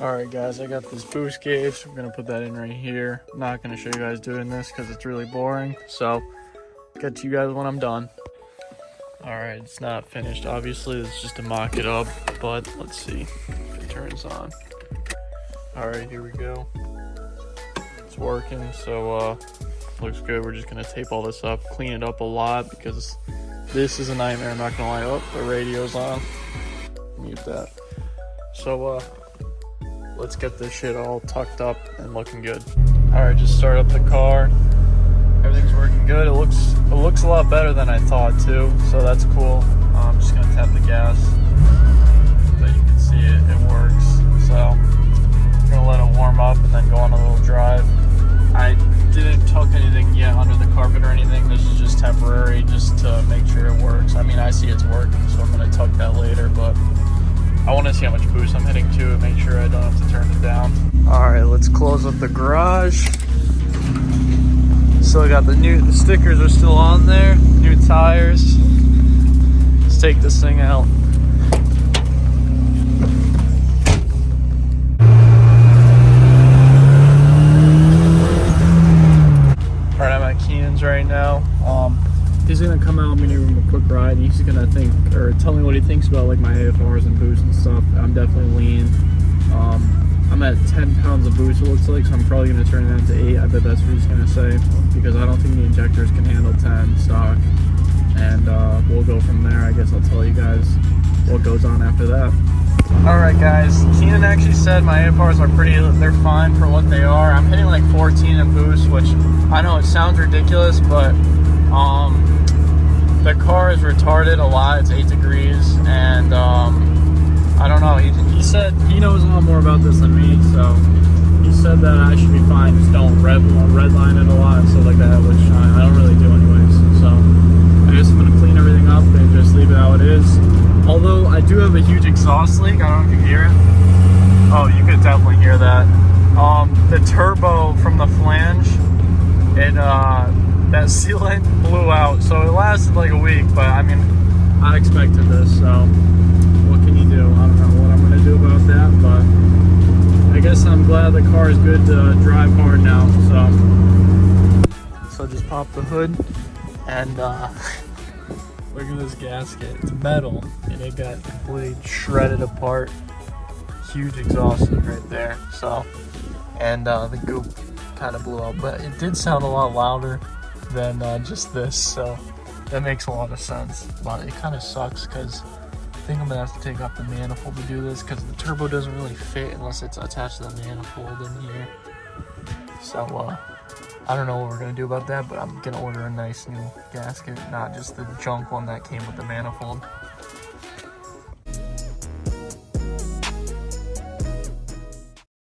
Alright guys, I got this boost gauge. I'm gonna put that in right here. I'm not gonna show you guys doing this because it's really boring. So, get to you guys when I'm done. Alright, it's not finished. Obviously, it's just to mock it up, but let's see if it turns on. Alright, here we go. It's working, so looks good. We're just gonna tape all this up, clean it up a lot because this is a nightmare, I'm not gonna lie. Oh, the radio's on. Mute that. So, let's get this shit all tucked up and looking good. Alright, just start up the car. Everything's working good. It looks a lot better than I thought too, so that's cool. I'm just gonna tap the gas. But you can see it works. So I'm gonna let it warm up and then go on a little drive. I didn't tuck anything yet under the carpet or anything. This is just temporary, just to make sure it works. I mean, I see it's working, so I'm gonna tuck that later, but I want to see how much boost I'm hitting to and make sure I don't have to turn it down. Alright, let's close up the garage. Still got the stickers are still on there, new tires. Let's take this thing out. Alright, I'm at Keenan's right now. He's gonna come out, I'm gonna give him a quick ride. He's gonna tell me what he thinks about like my AFRs and boost and stuff. I'm definitely lean. I'm at 10 pounds of boost, it looks like, so I'm probably gonna turn it down to 8. I bet that's what he's gonna say, because I don't think the injectors can handle 10 stock. And we'll go from there. I guess I'll tell you guys what goes on after that. Alright guys, Keenan actually said my AFRs are they're fine for what they are. I'm hitting like 14 in boost, which I know it sounds ridiculous, but the car is retarded a lot. It's 8 degrees, and I don't know. He said he knows a lot more about this than me, so he said that I should be fine. Just don't redline it a lot and stuff like that, which I don't really do anyways. So I guess I'm gonna clean everything up and just leave it how it is. Although I do have a huge exhaust leak. I don't know if you can hear it. Oh, you could definitely hear that. The turbo from the flange, that sealant blew out, so it lasted like a week, but I mean, I expected this, so what can you do? I don't know what I'm going to do about that, but I guess I'm glad the car is good to drive hard now, so just pop the hood, and look at this gasket. It's metal, and it got completely shredded apart. Huge exhaust leak right there, so, and the goop kind of blew out, but it did sound a lot louder than just this, so that makes a lot of sense. But it kind of sucks because I think I'm gonna have to take off the manifold to do this, because the turbo doesn't really fit unless it's attached to the manifold in here. So I don't know what we're gonna do about that, but I'm gonna order a nice new gasket, not just the junk one that came with the manifold.